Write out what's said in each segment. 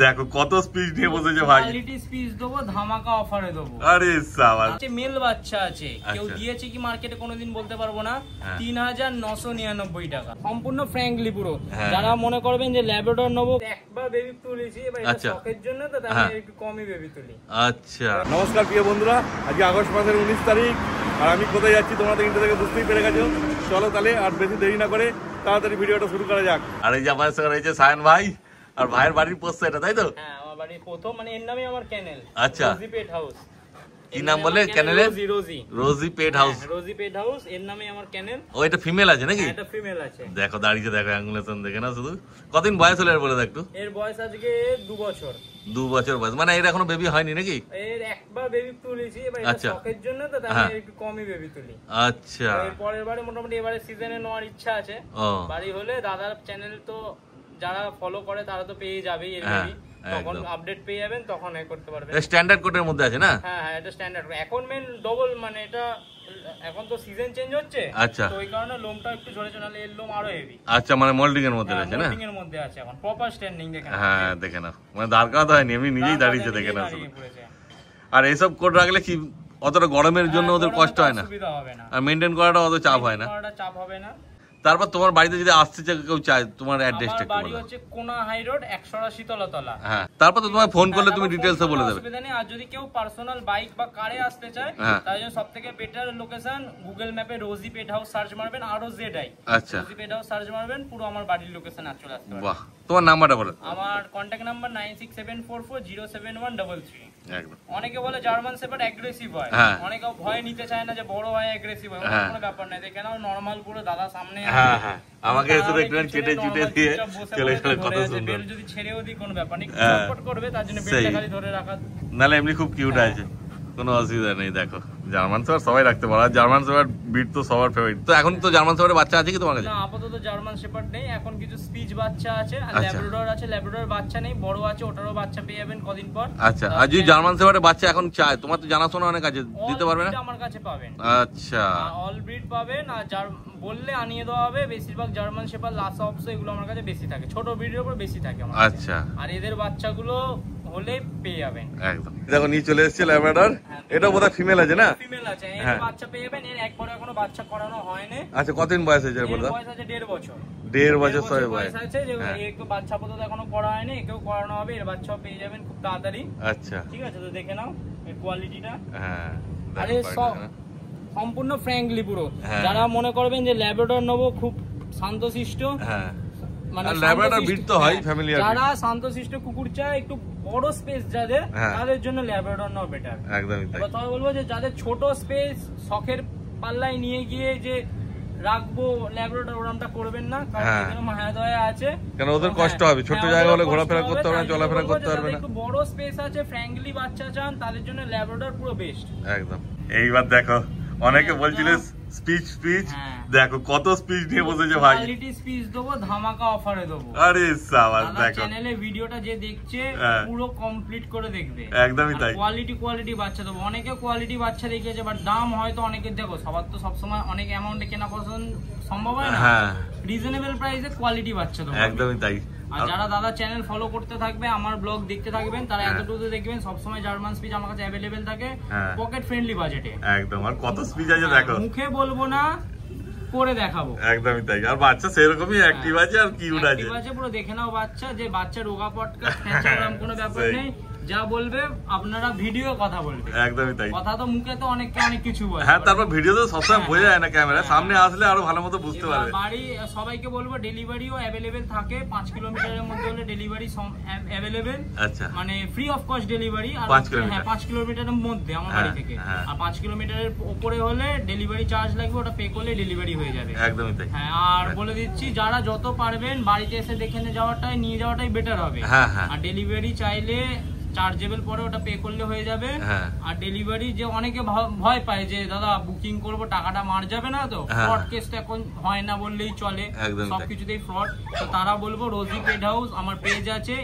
দেখো কত স্পিচ নিয়ে বসেছে ভাই। কোয়ালিটি স্পিচ দেবো, ধামাকা অফারে দেবো। আরে সাবাস। মেল বাচ্চা আছে, কেউ দিয়েছে কি মার্কেটে কোনোদিন বলতে পারবো না। ৩,৯৯৯ টাকা সম্পূর্ণ ফ্র্যাঙ্কলি পুরো। যারা মনে করবেন যে ল্যাব্রাডর নেবো, একবার বেবি তুলেছি শখের জন্য, তো তাহলে একটু কমই বেবি তুলি। আচ্ছা, নমস্কার প্রিয় বন্ধুরা, আজকে আগস্ট মাসের 19 তারিখ, আর আমি কোথায় যাচ্ছি তোমরা তো ইন্টার থেকে বুঝতেই পেরে গেছো। চলো তাহলে আর বেশি দেরি না করে তাড়াতাড়ি ভিডিওটা শুরু করা যাক। আর এই যে আমার সঙ্গে রয়েছে সায়ন ভাই, আর ভাইয়ের বাড়ির পোস্ট এটা, তাই তো? হ্যাঁ, আমার বাড়ির প্রথম, মানে এর নামই আমার চ্যানেল। আচ্ছা, রোজি পেট হাউস। কি নাম বলে চ্যানেলের? রোজি পেট হাউস। রোজি পেট হাউস এর নামই আমার চ্যানেল। ও, এটা ফিমেল আছে নাকি? এটা ফিমেল আছে। দেখো দাঁড়িয়ে, দেখো অ্যাঙ্গুলেশন দেখে না শুধু। কতদিন বয়স হলো এর বলে দেখো? এর বয়স আজকে 2 বছর। 2 বছর বয়স, মানে এর এখনো বেবি হয়নি নাকি? এর একবার বেবি তুলেছি, এবার এটা শখের জন্য, তো তাহলে একটু কমই বেবি তুলি। আচ্ছা, এর পরের বারে মোটামুটি এবারে সিজনে নেওয়ার ইচ্ছা আছে। বাড়ি হলে দাদার চ্যানেল তো যারা ফলো করে তারা তো পেয়ে যাবেই এর বেবি, তখন আপডেট পেয়ে যাবেন, তখন এ করতে পারবেন। স্ট্যান্ডার্ড কোডের মধ্যে আছে না? হ্যাঁ হ্যাঁ, এটা স্ট্যান্ডার্ড। এখন মেন ডবল, মানে এটা এখন তো সিজন চেঞ্জ হচ্ছে। আচ্ছা, তো ওই কারণে লোমটা একটু ঝরেছে, নালে এর লোম আরো হেভি। আচ্ছা, মানে মোল্ডিং এর মধ্যে আছে না? মোল্ডিং এর মধ্যে আছে এখন, প্রপার স্ট্যান্ডিং দেখেন। হ্যাঁ দেখে না, মানে দাঁড়কাত হয়নি, এমনি নিজেই দাঁড়িয়েছে, দেখে না। আর এইসব কোড রাখলে কি অতটা গরমের জন্য ওদের কষ্ট হয় না, সুবিধা হবে না, আর মেইনটেইন করাটা অত চাপ হয় না। চাপ হবে না। তারপর তোমার বাড়িতে যদি আসতে চায় কেউ চায়, তোমার অ্যাড্রেসটা একটু বলো। আমার বাড়ি হচ্ছে কোনা হাই রোড 180 তলা। হ্যাঁ, তারপর তো তোমায় ফোন করলে তুমি ডিটেইলসে বলে দেবে। অসুবিধা নেই। আর যদি কেউ পার্সোনাল বাইক বা কারে আসতে চায়, তার জন্য সবথেকে বেটার লোকেশন গুগল ম্যাপে রোজি পেট হাউস সার্চ মারবেন, ROZI। আচ্ছা, রোজি পেট হাউস সার্চ মারবেন, পুরো আমার বাড়ির লোকেশন চলে আসবে। বাহ, তোমার নাম্বারটা বলো। আমার কন্টাক্ট নাম্বার 9674407133। একদম। অনেকে বলে জার্মান শেপার্ড অ্যাগ্রেসিভ হয়, অনেকে ভয় নিতে চায় না যে বড় হয় অ্যাগ্রেসিভ হয়, কোনো ব্যাপার নাই। দেখেন নাও, নরমাল পুরো দাদা সামনে। হ্যাঁ হ্যাঁ, আমাকে এসে দেখলেন কেটে চুটে দিয়ে চলে গেল, কত সুন্দর। বেল যদি ছেড়েও দিই কোনো ব্যাপার নেই, সাপোর্ট করবে, তার জন্য বেলটা খালি ধরে রাখা। নালে এমনি খুব কিউট আছে, কোনো অসুবিধা নেই। দেখো জার্মান শেপার্ড সবাই রাখতে পারে, আর জার্মান শেপার্ড ব্রিড তো সবার ফেভারিট। তো এখন তো জার্মান শেপার্ডের বাচ্চা আছে কি তোমার কাছে? না, আপাতত জার্মান শেপার্ড নেই, এখন কিছু স্পিচ বাচ্চা আছে, আর ল্যাব্রাডর আছে। ল্যাব্রাডর বাচ্চা নেই, বড় আছে, ওটারও বাচ্চা পেয়ে যাবেন কদিন পর। আচ্ছা, আর যদি জার্মান শেপার্ডের বাচ্চা এখন চায়, তোমার তো জানাশোনা অনেক আছে, দিতে পারবে না? আমার কাছে পাবেন। আচ্ছা, অল ব্রিড পাবেন, আর বললে আনিয়ে দেওয়া হবে। বেশিরভাগ জার্মান শেপার্ড, লাসা অপস, এগুলো আমার কাছে বেশি থাকে, ছোট ব্রিডের উপর বেশি থাকে আমার। আচ্ছা, আর এদের বাচ্চাগুলো হলে পেয়ে যাবেন। একদম। দেখো নিয়ে চলে এসেছে ল্যাব্রাডর, এটা বোধহয় ফিমেল আছে না? ফিমেল আছে, এর বাচ্চা পেয়ে যাবেন। এর একবার এখনো বাচ্চা করানো হয়নি। আচ্ছা, কতদিন বয়স হয়েছে এর? বয়স আছে 1.5 বছর। 1.5 বছর সবে বয়স আছে, যে একটু বাচ্চা আপাতত এখনো করা হয়নি, একেও করানো হবে। এর বাচ্চাও পেয়ে যাবেন খুব তাড়াতাড়ি। আচ্ছা, ঠিক আছে, তো দেখে নাও এর কোয়ালিটিটা। হ্যাঁ, আরে সম্পূর্ণ ফ্র্যাঙ্কলি পুরো। যারা মনে করবেন যে ল্যাব্রাডর নেবো, খুব শান্তশিষ্ট, হ্যাঁ মানে ল্যাব্রাডর ব্রিড তো হয় ফ্যামিলিয়ার, যারা শান্তশিষ্ট কুকুর চায়, একটু বড় স্পেস যাদের, তাদের জন্য ল্যাব্রাডর নাও বেটার। একদমই তাই। কথা বলবো যে যাদের ছোট স্পেস, শখের পাল্লায় নিয়ে গিয়ে যে রাখবো ল্যাব্রাডর, ওরকমটা করবেন না, কারণ এখানে মায়া দয়া আছে, কারণ ওদের কষ্ট হবে, ছোট জায়গা হলে ঘোরাফেরা করতে পারবে না, চলাফেরা করতে পারবে না। একটু বড় স্পেস আছে, ফ্র্যাঙ্কলি বাচ্চা চান, তাদের জন্য ল্যাব্রাডর পুরো বেস্ট। একদম। এইবার দেখো, অনেকে বলছিল স্পিচ, দেখো কত স্পিচ নিয়ে বসেছে ভাই। কোয়ালিটি স্পিচ দেবো, ধামাকা অফারে দেবো। আরে সাবাস। দেখো চ্যানেলে ভিডিওটা যে দেখছে পুরো কমপ্লিট করে দেখবে। একদমই তাই। কোয়ালিটি বাচ্চা দেবো। অনেকে কোয়ালিটি বাচ্চা দেখিয়েছে, বাট দাম হয়তো অনেকের, দেখো সবার তো সবসময় অনেক অ্যামাউন্টে কেনা পছন্দ সম্ভব হয় না। হ্যাঁ, রিজনেবল প্রাইসে কোয়ালিটি বাচ্চা দেবো। একদমই তাই। আর যারা দাদা চ্যানেল ফলো করতে থাকবে, আমার ব্লগ দেখতে থাকবেন, তারা এতটুকু দেখবেন সবসময় জার্মান স্পিচ আমার কাছে অ্যাভেলেবেল থাকে, পকেট ফ্রেন্ডলি বাজেটে। একদম। আর কত স্পিচ আছে দেখো, মুখে বলবো না, করে দেখাবো। একদমই তাই। আর বাচ্চা সেরকমই অ্যাক্টিভ আছে, আর কিউট আছে, পুরো দেখে নাও বাচ্চা, যে বাচ্চা রোগা পটকা কোনো ব্যাপার নেই, যা বলবে আপনারা ভিডিও কথা বলবে। একদমই তাই। কথা তো মুখে তো অনেক কিছু বলে, হ্যাঁ, তারপর ভিডিওতে সবসময় বোঝা যায় না, ক্যামেরা সামনে আসলে আরো ভালো মতো বুঝতে পারবে। বাড়ি সবাইকে বলবো ডেলিভারিও অ্যাভেলেবেল থাকে, 5 কিলোমিটারের মধ্যে হলে ডেলিভারি অ্যাভেলেবেল। আচ্ছা, মানে ফ্রি অফ কস্ট ডেলিভারি। আর 5 কিলোমিটারের মধ্যে আমার বাড়ি থেকে, আর 5 কিলোমিটারের উপরে হলে ডেলিভারি চার্জ লাগবে, ওটা পে করলে ডেলিভারি হয়ে যাবে। একদমই তাই। হ্যাঁ, আর বলে দিচ্ছি, যারা যত পারবেন বাড়িতে এসে দেখে নিয়ে যাওয়াটাই বেটার হবে। আর ডেলিভারি চাইলে চার্জেবল পরে ওটা পে করলে হয়ে যাবে। আর ডেলিভারি যে অনেকে ভয় পায় যে দাদা বুকিং করব, টাকাটা মার যাবে না, তো ফ্রড কেসটা এখন হয় না বললেই চলে, সবকিছুতেই ফ্রড। তো তারা বলবো রোজি পেট হাউস আমার পেজ আছে,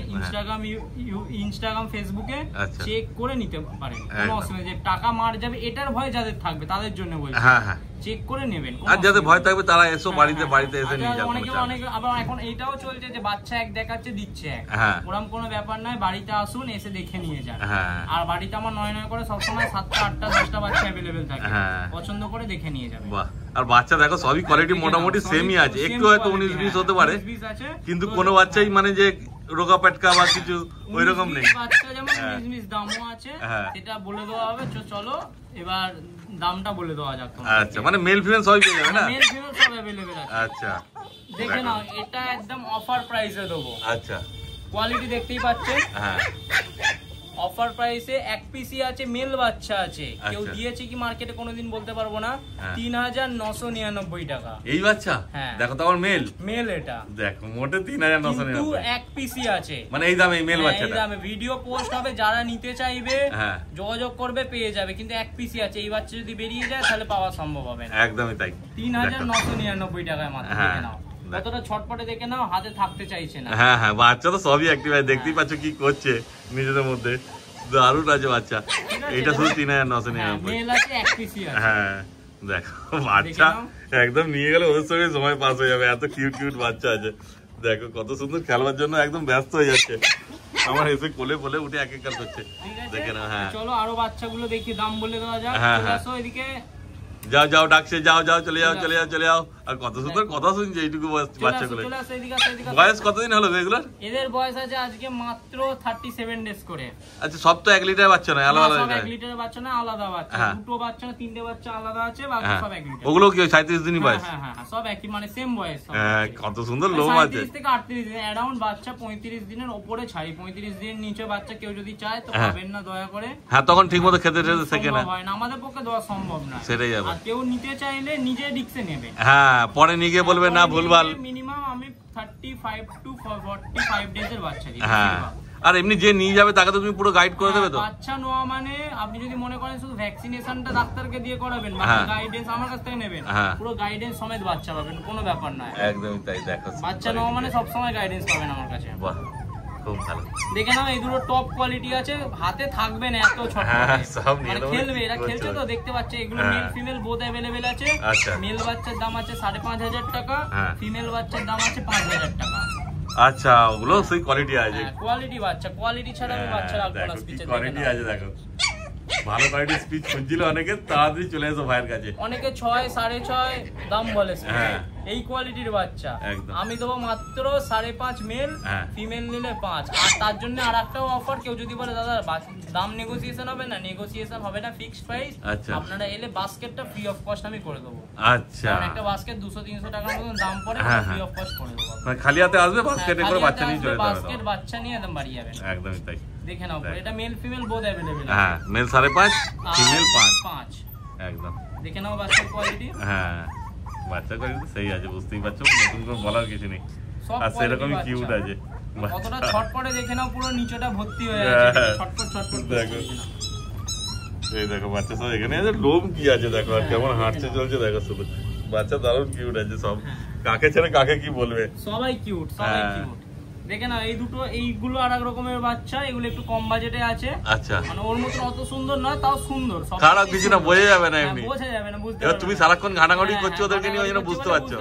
ইনস্টাগ্রাম ফেসবুকে চেক করে নিতে পারেন, কোনো অসুবিধা। যে টাকা মার যাবে এটার ভয় যাদের থাকবে তাদের জন্য বলছি। চেক করে নেবেন। আর যাদের ভয় থাকবে তারা এসো বাড়িতে এসে নিয়ে যাবে। অনেকে আবার এখন এইটাও চলছে যে বাচ্চা এক দেখাচ্ছে দিচ্ছে এক, ওরকম কোনো ব্যাপার নয়, বাড়িতে আসুন এসে দেখে নিয়ে যান। আর বাড়িতে আমার 9 করে সবসময় 7টা 8টা 10টা বাচ্চা অ্যাভেলেবেল থাকে, পছন্দ করে দেখে নিয়ে যাবে। আর বাচ্চা দেখো সবই কোয়ালিটি মোটামুটি সেমই আছে, একটু হয়তো 19-20 হতে পারে, কিন্তু কোনো বাচ্চাই মানে যে রোগা পেটকা বা কিছু ওইরকম নেই। বাচ্চা যেমন 19-20 দামও আছে, সেটা বলে দেওয়া হবে। চলো এবার দামটা বলে দেওয়া যাক। আচ্ছা, মানে মেল ফিমেল সবই পেয়ে যাবে না? মেল ফিমেল সব अवेलेबल আছে। আচ্ছা, দেখে নাও, এটা একদম অফার প্রাইসে দেবো। আচ্ছা, কোয়ালিটি দেখতেই পাচ্ছেন। হ্যাঁ, অফার প্রাইসে এক পিসি আছে, মেল বাচ্চা আছে। কেউ দিয়েছে কি মার্কেটে কোনোদিন বলতে পারবো না। 3999 টাকা এই বাচ্চা। দেখো তো আমার মেল এটা দেখো মোটে 3999, কিন্তু এক পিসি আছে, মানে এই দামে মেল বাচ্চা। এই দামে ভিডিও পোস্ট হবে, যারা নিতে চাইবে যোগাযোগ করবে, পেয়ে যাবে। কিন্তু এক পিসি আছে, এই বাচ্চা যদি বেরিয়ে যায় তাহলে পাওয়া সম্ভব হবে না। একদমই তাই, 3999 টাকায় মাত্র। দেখে নাও কতটা ছটপটে, দেখে নাও, হাতে থাকতে চাইছে না। হ্যাঁ, বাচ্চা তো সবই অ্যাক্টিভ আছে, দেখতেই পাচ্ছ কি করছে নিজেদের মধ্যে, দারুণ আছে বাচ্চা। এটা শুধু 3999। মেল আছে, এক পিসি আছে। হ্যাঁ, দেখো বাচ্চা একদম নিয়ে গেলে ওদের সঙ্গে সময় পাস হয়ে যাবে, এত কিউট বাচ্চা আছে। দেখো কত সুন্দর, খেলবার জন্য একদম ব্যস্ত হয়ে যাচ্ছে। আমার এসে কোলে কোলে উঠে এক এক করছে। দেখে না। হ্যাঁ, চলো আরো বাচ্চাগুলো দেখি, দাম বলে দেওয়া যাক। আসো এদিকে, যাও ডাকছে, যাও চলে যাও। আর কত সুন্দর কথা শুনছে এইটুকু বাচ্চাগুলো। বয়স কতদিন হলো এগুলোর? এদের বয়স আছে আজকে মাত্র 37 ডেজ করে। আচ্ছা, সব তো 1 লিটার বাচ্চা নয়, আলাদা আলাদা? 1 লিটারের বাচ্চা না, আলাদা বাচ্চা। দুটো বাচ্চা না, 3টে বাচ্চা আলাদা আছে, বাকি সব 1 লিটার। ওগুলো কি 37 দিনই বয়স? হ্যাঁ, সব একই, মানে সেম বয়স। হ্যাঁ, কত সুন্দর লোম আছে। 37 থেকে 38 দিন অ্যারাউন্ড বাচ্চা। 35 দিনের উপরে ছাড়ি, 35 দিনের নিচে বাচ্চা কেউ যদি চায় তো পাবেন না, দয়া করে। হ্যাঁ, তখন ঠিকমতো খেতে শেখে না, আমাদের পক্ষে দেওয়া সম্ভব না। সেটাই আর কেউ নিতে চাইলে নিজে রিস্কে নেবে। হ্যাঁ, পরে নিয়ে গিয়ে বলবে না ভুলভাল। মিনিমাম আমি 35 to 45 ডেজ এর বাচ্চা দিই। হ্যাঁ, আর এমনি যে নিয়ে যাবে তাকে তো তুমি পুরো গাইড করে দেবে তো? বাচ্চা নেওয়া মানে আপনি যদি মনে করেন শুধু ভ্যাকসিনেশনটা ডাক্তারকে দিয়ে করাবেন, বাকি গাইডেন্স আমার কাছ থেকে নেবেন, পুরো গাইডেন্স সমেত বাচ্চা পাবেন, কোনো ব্যাপার নয়। একদমই তাই। দেখো বাচ্চা নেওয়া মানে সব সময় গাইডেন্স পাবেন আমার কাছে। বাহ, খুব ভালো। দেখে নাও, এই দুটো টপ কোয়ালিটি আছে, হাতে থাকবে না, এত ছোট মানে খেলবে, এরা খেলছে তো, দেখতে পাচ্ছে। এগুলো মেল ফিমেল বোথ अवेलेबल আছে। মেল বাচ্চার দাম আছে 5500 টাকা, ফিমেল বাচ্চার দাম আছে 5000 টাকা। আচ্ছা, ওগুলো সেই কোয়ালিটি আছে। কোয়ালিটি বাচ্চা, কোয়ালিটি ছাড়া আমি বাচ্চা রাখবো না। স্পিচে কোয়ালিটি আছে, দেখো ভালো কোয়ালিটি স্পিচ খুঁজছিল অনেকে, তাড়াতাড়ি চলে এসো ভাইয়ের কাছে। অনেকে 6, 6.5 দাম বলে। এই কোয়ালিটির বাচ্চা আমি দেবো মাত্র 5.5 মেল, ফিমেল নিলে 5। আর তার জন্য আর একটাও অফার, কেউ যদি বলে দাদা দাম নেগোসিয়েশন হবে না, নেগোসিয়েশন হবে না, ফিক্সড প্রাইস। আপনারা এলে বাস্কেটটা ফ্রি অফ কস্ট আমি করে দেবো। আচ্ছা, একটা বাস্কেট 200-300 টাকার মতন দাম পড়ে, ফ্রি অফ কস্ট করে দেবো। মানে খালি হাতে আসবে, বাস্কেটে করে বাচ্চা নিয়ে চলে যাবে, বাস্কেট বাচ্চা নিয়ে একদম বাড়ি যাবেন। একদমই তাই। দেখে নাও, এটা মেল ফিমেল বোথ अवेलेबल। হ্যাঁ, মেল 5.5, ফিমেল 5। একদম দেখে নাও বাচ্চার কোয়ালিটি। হ্যাঁ, বাচ্চা কোয়ালিটি সেই আছে, বুঝতেই পারছো, নতুন করে বলার কিছু নেই। আর সেরকমই কিউট আছে। কতটা ছটপটে দেখে নাও, পুরো নিচটা ভর্তি হয়ে আছে, ছটপট দেখো। এই দেখো বাচ্চা সব এখানে আছে, লোম কি আছে দেখো, আর কেমন হাঁটছে চলছে দেখো শুধু। বাচ্চা দারুণ কিউট আছে সব, কাকে ছেড়ে কাকে কি বলবে, সবাই কিউট, সবাই কিউট। দেখে না, এই দুটো, এইগুলো আর এক রকমের বাচ্চা, এগুলো একটু কম বাজেটে আছে। আচ্ছা, মানে ওর মতো অত সুন্দর নয়, তাও সুন্দর। খারাপ কিছু না, বোঝা যাবে না, এমনি বোঝা যাবে না, বুঝতে পারবে। তুমি সারাক্ষণ ঘাটাঘাটি করছো ওদেরকে নিয়ে, ওই জন্য বুঝতে পারছো।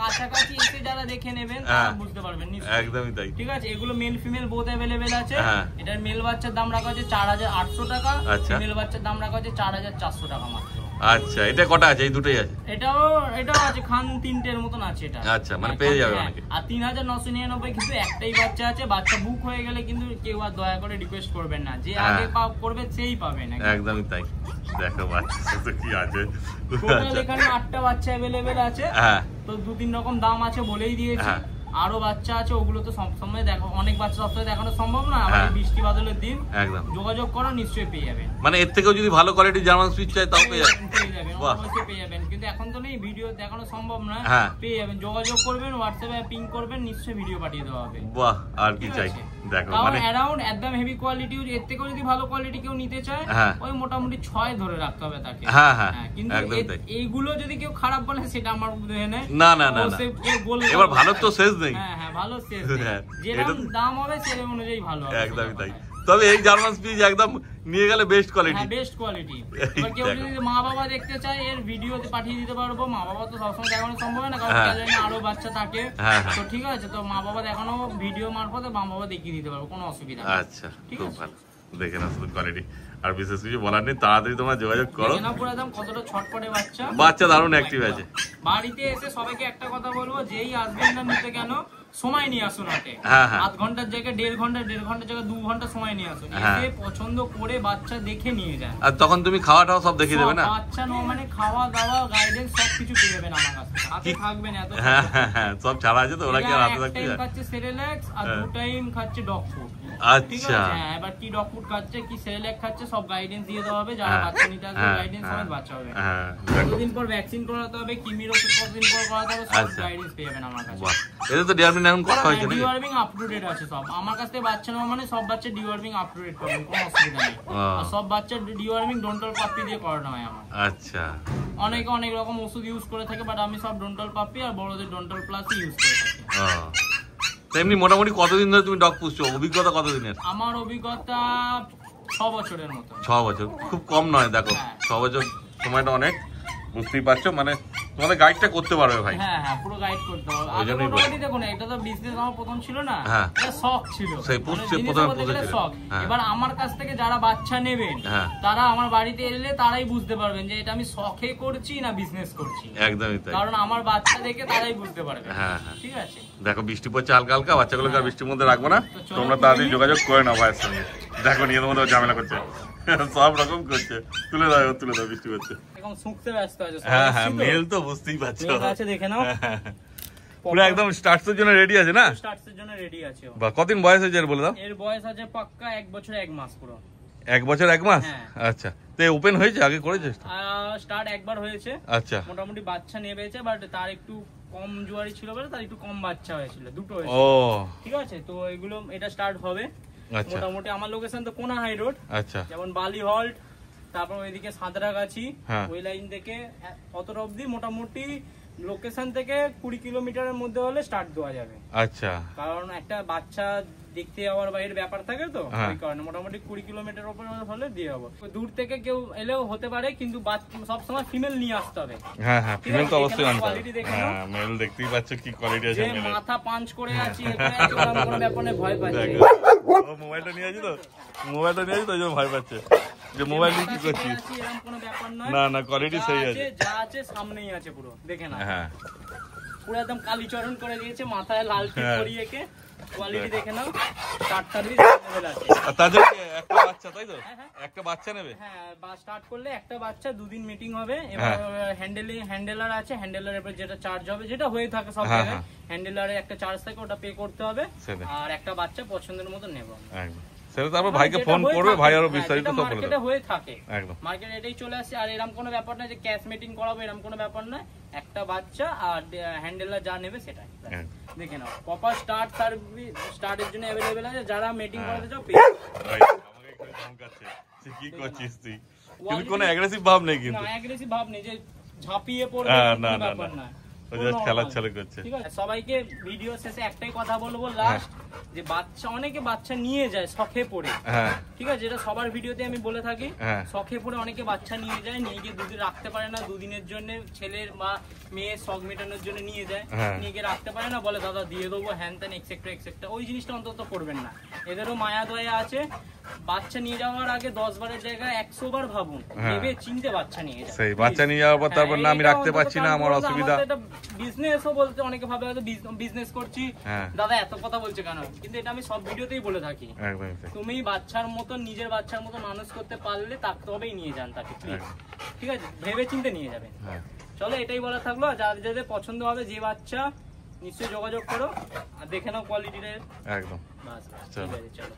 কাছাকাছি এসে যারা দেখে নেবেন তারা বুঝতে পারবেন। একদমই তাই। ঠিক আছে, এগুলো মেল ফিমেল বোথ अवेलेबल আছে। এটার মেল বাচ্চার দাম রাখা আছে 4800 টাকা, ফিমেল বাচ্চার দাম রাখা আছে 4400 টাকা মাত্র। আচ্ছা, এটা কটা আছে? এই দুটোই আছে? এটাও আছে, খান 3টের মতন আছে এটা। আচ্ছা, মানে পেয়ে যাবে অনেকে। আর 3999 কিন্তু একটাই বাচ্চা আছে। বাচ্চা বুক হয়ে গেলে কিন্তু কেউ আর দয়া করে রিকোয়েস্ট করবেন না, যে আগে করবে সেই পাবেন। একদমই তাই। দেখো বাচ্চা তো কি আছে, টোটাল এখানে 8টা বাচ্চা अवेलेबल আছে। তো 2-3 রকম দাম আছে বলেই দিয়েছি। আরো বাচ্চা আছে, ওগুলো তো সব সময় দেখো, অনেক বাচ্চা সপ্তাহে দেখানো সম্ভব না। আবার বৃষ্টি বাদলের দিন একদম যোগাযোগ করো, নিশ্চয়ই পেয়ে যাবেন। মানে এর থেকেও যদি ভালো কোয়ালিটি জার্মান সুইচ চাই তাও পেয়ে যাবেন, অবশ্যই পেয়ে যাবেন। কিন্তু এখন তো নেই, ভিডিও দেখানো সম্ভব না, পেয়ে যাবেন। যোগাযোগ করবেন, হোয়াটসঅ্যাপে পিং করবেন, নিশ্চয়ই ভিডিও পাঠিয়ে দেওয়া হবে। বাহ, আর কি চাই। দেখো মানে অ্যারাউন্ড একদম হেভি কোয়ালিটি, এর থেকেও যদি ভালো কোয়ালিটি কেউ নিতে চায়, ওই মোটামুটি 6 ধরে রাখতে হবে তাকে। কিন্তু এইগুলো যদি কেউ খারাপ বলে সেটা আমার বুঝে নেই। না না না, এবার ভালো তো শেষ নেই। হ্যাঁ, ভালো শেষ নেই। যেরকম দাম হবে সেরকম অনুযায়ী ভালো হবে। একদমই তাই। তবে এই জার্মান স্পিচ একদম নিয়ে গেলে বেস্ট কোয়ালিটি। হ্যাঁ বেস্ট কোয়ালিটি। এবার কেউ যদি মা বাবা দেখতে চায় এর ভিডিওতে পাঠিয়ে দিতে পারবো। মা বাবা তো সবসময় দেখানো সম্ভব হয় না, কারণ আরো বাচ্চা থাকে। তো ঠিক আছে, তো মা বাবা দেখানো ভিডিও মারফতে মা বাবা দেখিয়ে দিতে পারবো, কোনো অসুবিধা নেই। আচ্ছা খুব ভালো, দেখে না শুধু কোয়ালিটি। আর বিশেষ কিছু বলার নেই, তাড়াতাড়ি তোমরা যোগাযোগ করো। পুরো একদম কতটা ছটপটে বাচ্চা, বাচ্চা দারুণ অ্যাক্টিভ আছে। বাড়িতে এসে সবাইকে একটা কথা বলবো, যেই আসবেন না নিতে কেন সময় নিয়ে আসুন হাটে। আধ ঘন্টার জায়গায় 1.5 ঘন্টা, 1.5 ঘন্টার জায়গায় 2 ঘন্টা সময় নিয়ে আসুন। এসে পছন্দ করে বাচ্চা দেখে নিয়ে যান। আর তখন তুমি খাওয়াটাও সব দেখিয়ে দেবে না? বাচ্চা মানে খাওয়া দাওয়া গাইডেন্স সবকিছু পেয়ে যাবেন আমার কাছে। হাতে থাকবেন এত। হ্যাঁ সব ছাড়া আছে তো, ওরা কি আর হাতে থাকতে যায়? খাচ্ছে সেরেল্যাক্স আর 2 টাইম খাচ্ছে ডগ ফুড। আচ্ছা হ্যাঁ, এবার কি ডগ ফুড খাচ্ছে, কি সেরেল্যাক্স খাচ্ছে সব গাইডেন্স দিয়ে দেওয়া হবে। যারা বাচ্চা নিতে আসবে গাইডেন্স সমেত বাচ্চা হবে। কতদিন পর ভ্যাকসিন করাতে হবে, কিমির ওষুধ কতদিন পর করাতে হবে, সব গাইডেন্স পেয়ে যাবেন আমার কাছে। এটা তো ডিওয়ার্মিং এখন করা হয়েছে নাকি? ডিওয়ার্মিং আপ টু ডেট আছে সব। আমার কাছ থেকে বাচ্চা নেওয়া মানে সব বাচ্চা ডিওয়ার্মিং আপ টু ডেট পাবেন, কোনো অসুবিধা নেই। আর সব বাচ্চা ডিওয়ার্মিং ডন্টল পাপ্পি দিয়ে করানো হয় আমার। আচ্ছা, অনেকে অনেক রকম ওষুধ ইউজ করে থাকে, বাট আমি সব ডন্টল পাপ্পি আর বড়দের ডন্টল প্লাস ইউজ করে থাকি। এমনি মোটামুটি কতদিন ধরে তুমি ডগ পুষছো? অভিজ্ঞতা কতদিনের? আমার অভিজ্ঞতা 6 বছরের মতো। 6 বছর খুব কম নয়, দেখো 6 বছর সময়টা অনেক, বুঝতেই পারছো। মানে তোমাদের গাইডটা করতে পারবে ভাই। হ্যাঁ হ্যাঁ, পুরো গাইড করতে হবে। আগে মোটামুটি দেখুন, এটা তো বিজনেস আমার প্রথম ছিল না, এটা শখ ছিল। সেই প্রথমে শখ। এবার আমার কাছ থেকে যারা বাচ্চা নেবেন তারা আমার বাড়িতে এলে তারাই বুঝতে পারবেন যে এটা আমি শখে করছি না বিজনেস করছি। একদমই তাই, কারণ আমার বাচ্চা দেখে তারাই বুঝতে পারবে। হ্যাঁ ঠিক আছে। দেখো বৃষ্টি পড়ছে হালকা হালকা, বাচ্চাগুলোকে আর বৃষ্টির মধ্যে রাখবো না, তোমরা তাড়াতাড়ি যোগাযোগ করে নাও ভাইয়ের সঙ্গে। দেখো নিজের মধ্যে ঝামেলা করছে, সব রকম করছে। তুলে দাও বৃষ্টি করছে। এখন শুকতে ব্যস্ত আছে। হ্যাঁ হ্যাঁ, মেল তো বুঝতেই পারছো। আছে দেখে নাও, পুরো একদম স্টার্টস এর জন্য রেডি আছে না? স্টার্টস এর জন্য রেডি আছে। বাহ, কতদিন বয়স হয়েছে এর বলে দাও? এর বয়স আছে পাক্কা 1 বছর 1 মাস পুরো। 1 বছর 1 মাস? আচ্ছা, তো ওপেন হয়েছে, আগে করেছে? স্টার্ট একবার হয়েছে। আচ্ছা, মোটামুটি বাচ্চা নেবেছে, বাট তার একটু কম জুয়ারি ছিল বলে তার একটু কম বাচ্চা হয়েছিল, দুটো হয়েছিল। ও ঠিক আছে, তো এগুলো এটা স্টার্ট হবে। মোটামুটি আমার লোকেশন তো কোনা হাই রোড। আচ্ছা, যেমন বালি হল্ট, তারপর ওইদিকে সাঁতরাগাছি, ওই লাইন থেকে অতটা অবধি মোটামুটি লোকেশন থেকে 20 কিলোমিটারের মধ্যে হলে স্টার্ট দেওয়া যাবে। আচ্ছা, কারণ একটা বাচ্চা দেখতে যাওয়ার বাইরের ব্যাপার থাকে তো, ওই কারণে মোটামুটি 20 কিলোমিটার উপর হলে দিয়ে হবে। দূর থেকে কেউ এলেও হতে পারে, কিন্তু সবসময় ফিমেল নিয়ে আসতে হবে। হ্যাঁ হ্যাঁ, ফিমেল তো অবশ্যই আনতে হবে। হ্যাঁ, মেল দেখতেই পাচ্ছ কি কোয়ালিটি আছে। মাথা পাঞ্চ করে আছে, কোনো ব্যাপারে ভয় পাচ্ছে। ও মোবাইলটা নিয়ে আসি তো, ওই জন্য ভয় পাচ্ছে যে মোবাইল নিয়ে কি করছিস। এরকম কোনো ব্যাপার নয়, না কোয়ালিটি সেই আছে, যা আছে সামনেই আছে পুরো, দেখে না। হ্যাঁ, পুরো একদম কালীচরণ করে দিয়েছে, মাথায় লাল টিপ পরিয়ে কে। কোয়ালিটি দেখে নাও, স্টার্ট সার্ভিস अवेलेबल আছে। তাদের একটা বাচ্চা, তাই তো? একটা বাচ্চা নেবে? হ্যাঁ, স্টার্ট করলে একটা বাচ্চা 2 দিন মিটিং হবে। এবার হ্যান্ডেলার আছে, হ্যান্ডেলারের উপর যেটা চার্জ হবে, যেটা হয়ে থাকে সব জায়গায়, হ্যান্ডেলারে একটা চার্জ থাকে, ওটা পে করতে হবে। আর একটা বাচ্চা পছন্দের মতো নেব একদম। সেটা তারপর ভাইকে ফোন করবে, ভাই আরো বিস্তারিত সব বলে দেবে। মার্কেটে হয়ে থাকে একদম, মার্কেটে এটাই চলে আসে। আর এরকম কোনো ব্যাপার না যে ক্যাশ মিটিং করাবো, এরকম কোনো ব্যাপার না। একটা বাচ্চা আর হ্যান্ডেলার যা নেবে সেটাই দেখে নাও। প্রপার স্টার্ট সার্ভিস, স্টার্টের জন্য अवेलेबल আছে। যারা মিটিং করতে চাও পেয়ে ভাই। আমাকে একটু ধমকাচ্ছে সে কি করছিস তুই, কিন্তু কোনো অ্যাগ্রেসিভ ভাব নেই, কিন্তু না অ্যাগ্রেসিভ ভাব নেই যে ঝাঁপিয়ে পড়বে, না ব্যাপার না, খেলার ছেলে করছে। ঠিক আছে, সবাইকে ভিডিও শেষে একটাই কথা বলবো লাস্ট, যে বাচ্চা অনেকে বাচ্চা নিয়ে যায় শখে পড়ে। ঠিক আছে, যেটা সবার ভিডিওতে আমি বলে থাকি, শখে পড়ে অনেকে বাচ্চা নিয়ে যায়, নিয়ে গিয়ে 2 দিন রাখতে পারে না। 2 দিনের জন্য ছেলের বা মেয়ের শখ মেটানোর জন্য নিয়ে যায়, নিয়ে গিয়ে রাখতে পারে না, বলে দাদা দিয়ে দেবো হ্যান ত্যান এক্সেট্রা এক্সেট্রা। ওই জিনিসটা অন্তত করবেন না, এদেরও মায়া দয়া আছে। বাচ্চা নিয়ে যাওয়ার আগে 10 বারের জায়গায় 100 বার ভাবুন, ভেবে চিন্তে বাচ্চা নিয়ে যান। সেই বাচ্চা নিয়ে যাওয়ার পর তারপর না আমি রাখতে পারছি না, আমার অসুবিধা। এটা বিজনেসও বলতে অনেকে ভাবে হয়তো বিজনেস করছি, দাদা এত কথা বলছে কেন, কিন্তু এটা আমি সব ভিডিওতেই বলে থাকি। তুমি বাচ্চার মতো, নিজের বাচ্চার মতো মানুষ করতে পারলে তবেই নিয়ে যান তাকে, ঠিক আছে, ভেবে চিন্তে নিয়ে যাবেন। চলো, এটাই বলা থাকলো। যাদের যাদের পছন্দ হবে যে বাচ্চা, নিশ্চয়ই যোগাযোগ করো আর দেখে নাও কোয়ালিটিটা একদম। বাস, ঠিক আছে, চলো।